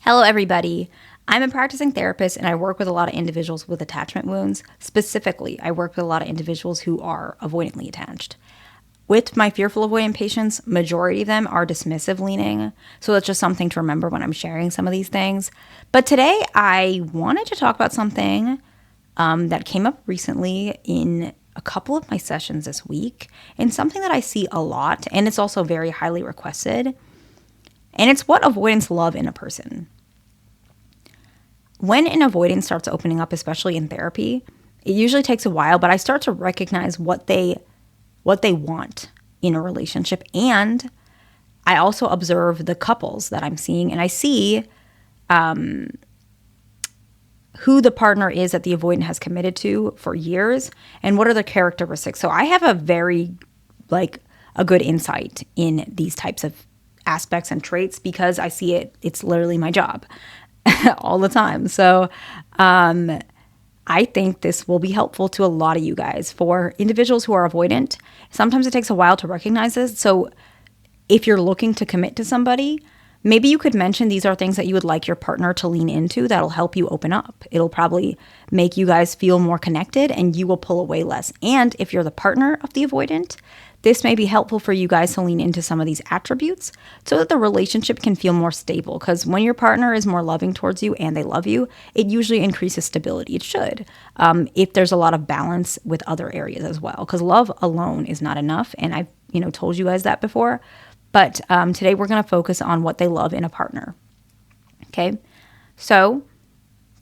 Hello, everybody. I'm a practicing therapist and I work with a lot of individuals with attachment wounds. Specifically, I work with a lot of individuals who are avoidantly attached. With my fearful avoidant patients, majority of them are dismissive leaning. So that's just something to remember when I'm sharing some of these things. But today I wanted to talk about something that came up recently in a couple of my sessions this week, and something that I see a lot, and it's also very highly requested. And it's what avoidants love in a person. When an avoidant starts opening up, especially in therapy, it usually takes a while, but I start to recognize what they want in a relationship. And I also observe the couples that I'm seeing, and I see who the partner is that the avoidant has committed to for years and what are their characteristics. So I have a very, a good insight in these types of aspects and traits because I see it. It's literally my job all the time. So I think this will be helpful to a lot of you guys. For individuals who are avoidant, sometimes it takes a while to recognize this. So if you're looking to commit to somebody, maybe you could mention these are things that you would like your partner to lean into that'll help you open up. It'll probably make you guys feel more connected and you will pull away less. And if you're the partner of the avoidant, this may be helpful for you guys to lean into some of these attributes so that the relationship can feel more stable. Because when your partner is more loving towards you and they love you, it usually increases stability. It should, if there's a lot of balance with other areas as well. Because love alone is not enough. And I've told you guys that before. But today we're going to focus on what they love in a partner. Okay, so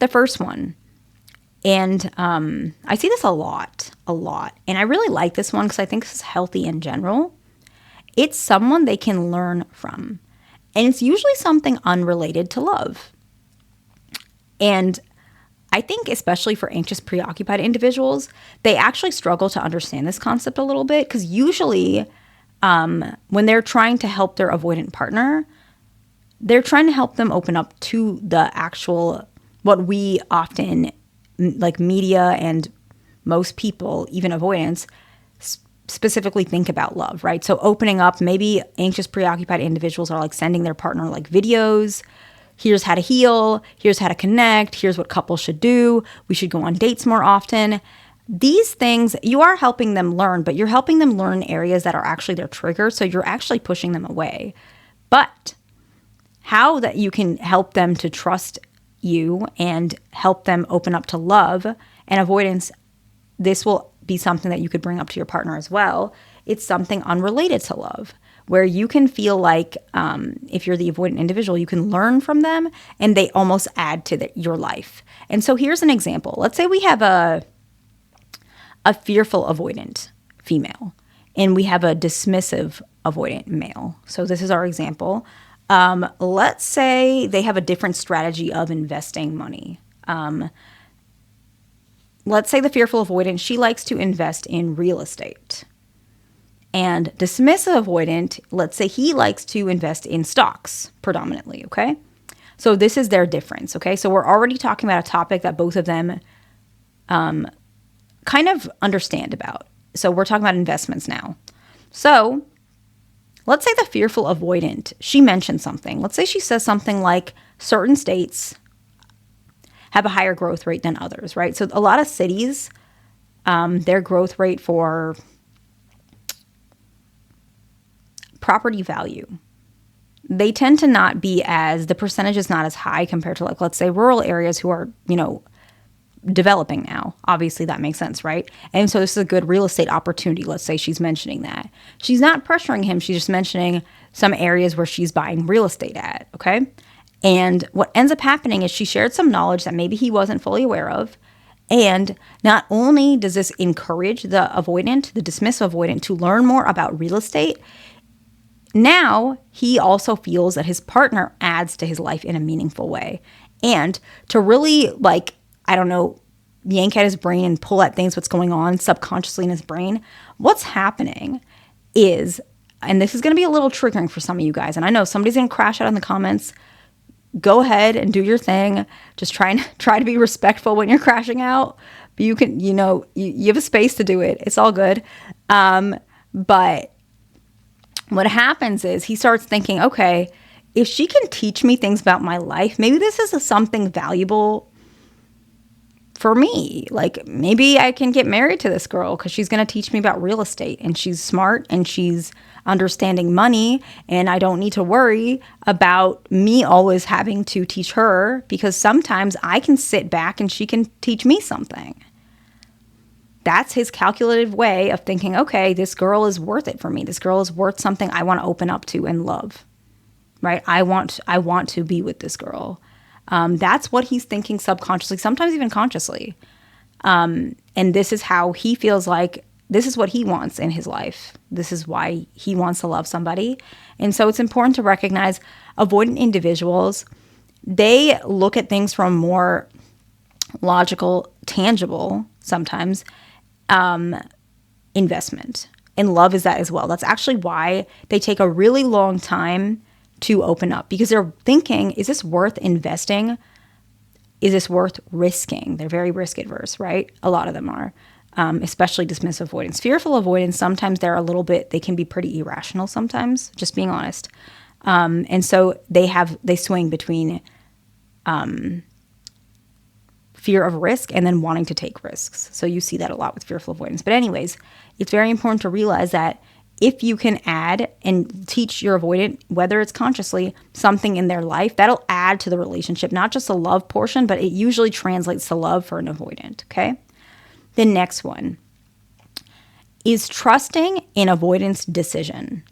the first one. And I see this a lot. And I really like this one because I think this is healthy in general. It's someone they can learn from. And it's usually something unrelated to love. And I think especially for anxious, preoccupied individuals, they actually struggle to understand this concept a little bit because usually when they're trying to help their avoidant partner, they're trying to help them open up to the actual, what we often like media and most people, even avoidants, specifically think about love, right? So opening up, maybe anxious, preoccupied individuals are like sending their partner like videos. Here's how to heal. Here's how to connect. Here's what couples should do. We should go on dates more often. These things, you are helping them learn, but you're helping them learn areas that are actually their triggers. So you're actually pushing them away. But how that you can help them to trust you and help them open up to love and avoidance, this will be something that you could bring up to your partner as well. It's something unrelated to love, where you can feel like if you're the avoidant individual, you can learn from them and they almost add to your life. And so here's an example. Let's say we have a fearful avoidant female and we have a dismissive avoidant male. So this is our example. Let's say they have a different strategy of investing money. Let's say the fearful avoidant, she likes to invest in real estate. And dismissive avoidant, let's say he likes to invest in stocks predominantly, okay? So this is their difference, okay? So we're already talking about a topic that both of them kind of understand about. So we're talking about investments now. So let's say the fearful avoidant, she mentioned something. Let's say she says something like certain states have a higher growth rate than others, right? So a lot of cities, their growth rate for property value, they tend to not be the percentage is not as high compared to let's say rural areas who are, developing now. Obviously that makes sense, right? And so this is a good real estate opportunity. Let's say she's mentioning that. She's not pressuring him. She's just mentioning some areas where she's buying real estate at, okay? And what ends up happening is she shared some knowledge that maybe he wasn't fully aware of. And not only does this encourage the avoidant, the dismissive avoidant, to learn more about real estate, now he also feels that his partner adds to his life in a meaningful way. And to really yank at his brain and pull at things, what's going on subconsciously in his brain, what's happening is, and this is going to be a little triggering for some of you guys, and I know somebody's going to crash out in the comments. Go ahead and do your thing. Just try to be respectful when you're crashing out. But you can, you have a space to do it. It's all good. But what happens is he starts thinking, okay, if she can teach me things about my life, maybe this is something valuable for me. Like maybe I can get married to this girl because she's going to teach me about real estate and she's smart and she's understanding money, and I don't need to worry about me always having to teach her, because sometimes I can sit back and she can teach me something. That's his calculative way of thinking, okay, this girl is worth it for me. This girl is worth something I want to open up to and love, right? I want to be with this girl. That's what he's thinking subconsciously, sometimes even consciously. And this is how he feels like this is what he wants in his life. This is why he wants to love somebody. And so it's important to recognize avoidant individuals, they look at things from more logical, tangible, sometimes, investment. And love is that as well. That's actually why they take a really long time to open up, because they're thinking, is this worth investing? Is this worth risking? They're very risk adverse, right? A lot of them are, especially dismissive avoidance. Fearful avoidance, sometimes they can be pretty irrational sometimes, just being honest. And so they swing between fear of risk and then wanting to take risks. So you see that a lot with fearful avoidance. But anyways, it's very important to realize that if you can add and teach your avoidant, whether it's consciously, something in their life, that'll add to the relationship, not just the love portion, but it usually translates to love for an avoidant, okay? The next one is trusting in avoidance decision.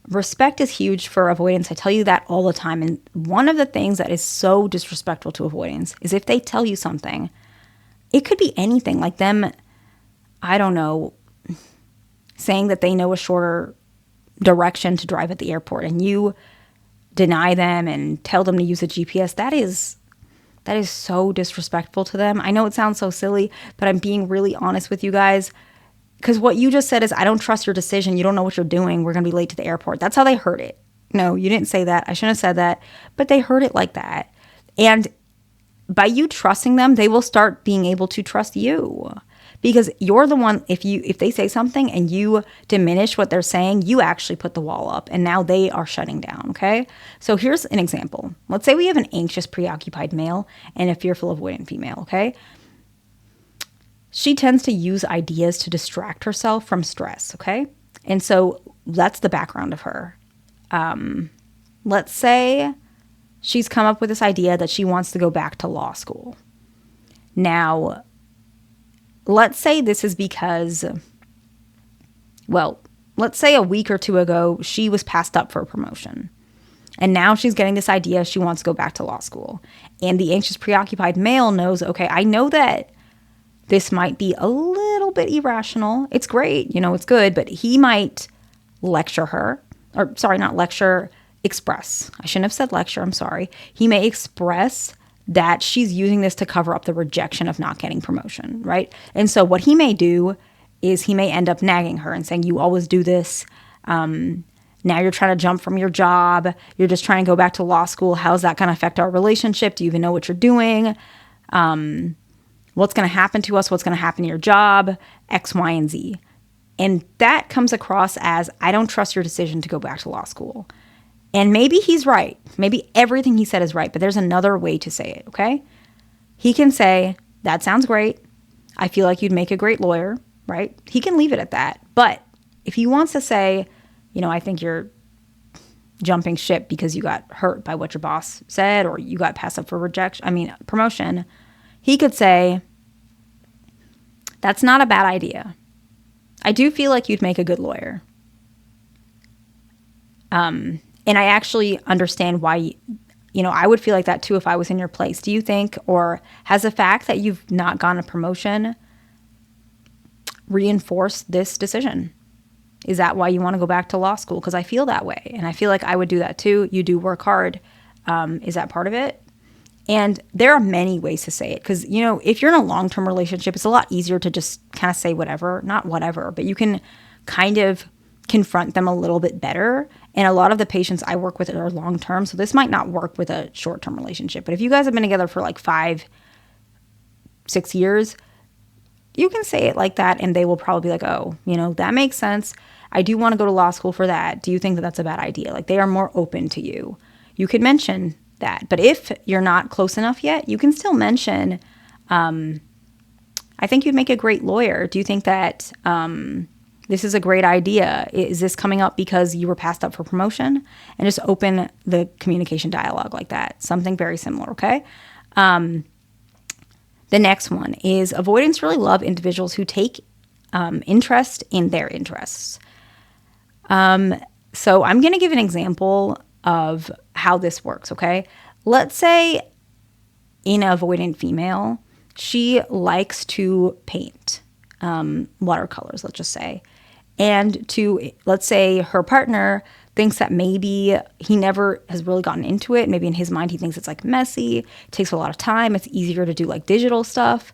Respect is huge for avoidance. I tell you that all the time. And one of the things that is so disrespectful to avoidance is if they tell you something, it could be anything, like them, I don't know, saying that they know a shorter direction to drive at the airport and you deny them and tell them to use a GPS. That is so disrespectful to them. I know it sounds so silly, but I'm being really honest with you guys. Because what you just said is, I don't trust your decision. You don't know what you're doing. We're going to be late to the airport. That's how they heard it. No, you didn't say that. I shouldn't have said that. But they heard it like that. And by you trusting them, they will start being able to trust you. Because you're the one, if they say something and you diminish what they're saying, you actually put the wall up. And now they are shutting down, okay? So here's an example. Let's say we have an anxious, preoccupied male and a fearful, avoidant female, okay? She tends to use ideas to distract herself from stress, okay? And so that's the background of her. Let's say she's come up with this idea that she wants to go back to law school. Now, let's say this is because, let's say a week or two ago, she was passed up for a promotion. And now she's getting this idea she wants to go back to law school. And the anxious, preoccupied male knows, okay, I know that this might be a little bit irrational. It's great, it's good, but he might lecture her, express. I shouldn't have said lecture, I'm sorry. He may express that she's using this to cover up the rejection of not getting promotion, right? And so what he may do is he may end up nagging her and saying, you always do this. Now you're trying to jump from your job. You're just trying to go back to law school. How's that going to affect our relationship? Do you even know what you're doing? What's going to happen to us? What's going to happen to your job? X, Y, and Z. And that comes across as, I don't trust your decision to go back to law school. And maybe he's right. Maybe everything he said is right, but there's another way to say it, okay? He can say, that sounds great. I feel like you'd make a great lawyer, right? He can leave it at that. But if he wants to say, I think you're jumping ship because you got hurt by what your boss said, or you got passed up for promotion, he could say, that's not a bad idea. I do feel like you'd make a good lawyer. And I actually understand why, I would feel like that too if I was in your place. Do you think, or has the fact that you've not gotten a promotion reinforced this decision? Is that why you want to go back to law school? Because I feel that way. And I feel like I would do that too. You do work hard. Is that part of it? And there are many ways to say it. Because, if you're in a long-term relationship, it's a lot easier to just kind of say whatever. Not whatever, but you can kind of confront them a little bit better. And a lot of the patients I work with are long-term. So this might not work with a short-term relationship. But if you guys have been together for like 5-6 years, you can say it like that. And they will probably be like, oh, that makes sense. I do want to go to law school for that. Do you think that that's a bad idea? Like, they are more open to you. you could mention that. But if you're not close enough yet, you can still mention, I think you'd make a great lawyer. Do you think that this is a great idea? Is this coming up because you were passed up for promotion? And just open the communication dialogue like that. Something very similar, okay? The next one is avoidants really love individuals who take interest in their interests. So I'm going to give an example of how this works, okay? Let's say an avoidant female, she likes to paint watercolors, let's just say. And let's say her partner thinks that maybe he never has really gotten into it. Maybe in his mind, he thinks it's like messy, takes a lot of time. It's easier to do like digital stuff.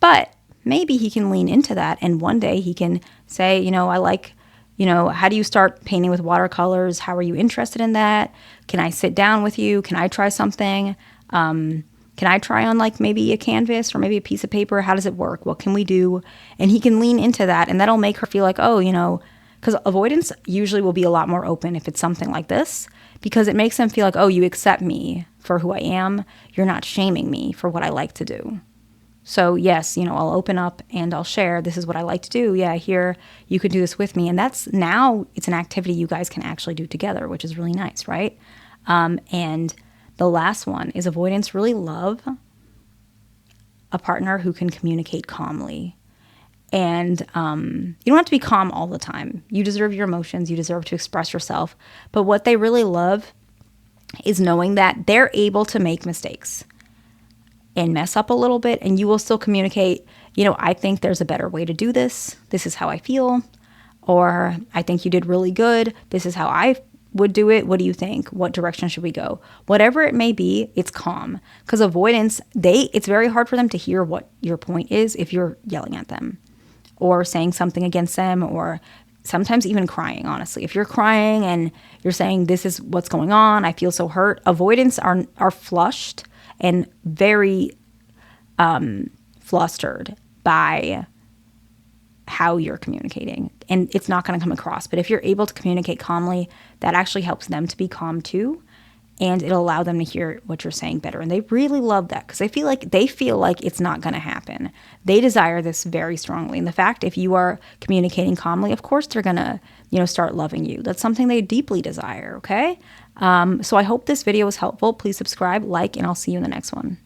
But maybe he can lean into that. And one day he can say, I like, how do you start painting with watercolors? How are you interested in that? Can I sit down with you? Can I try something? Can I try on like maybe a canvas or maybe a piece of paper? How does it work? What can we do? And he can lean into that, and that'll make her feel like, because avoidance usually will be a lot more open if it's something like this, because it makes them feel like, you accept me for who I am. You're not shaming me for what I like to do. So yes, I'll open up and I'll share, this is what I like to do. Yeah, here, you could do this with me. And now it's an activity you guys can actually do together, which is really nice, right? And the last one is avoidants really love a partner who can communicate calmly. And you don't have to be calm all the time. You deserve your emotions. You deserve to express yourself. But what they really love is knowing that they're able to make mistakes and mess up a little bit, and you will still communicate, I think there's a better way to do this. This is how I feel. Or I think you did really good. This is how I would do it. What do you think? What direction should we go? Whatever it may be, it's calm. Because avoidance, it's very hard for them to hear what your point is if you're yelling at them or saying something against them, or sometimes even crying, honestly. If you're crying and you're saying, this is what's going on, I feel so hurt, avoidants are flushed and very flustered by how you're communicating, and it's not going to come across. But if you're able to communicate calmly, that actually helps them to be calm too, and it'll allow them to hear what you're saying better. And they really love that because they feel like it's not going to happen. They desire this very strongly. And the fact, if you are communicating calmly, of course they're going to start loving you. That's something they deeply desire. Okay, so I hope this video was helpful. Please subscribe, like, and I'll see you in the next one.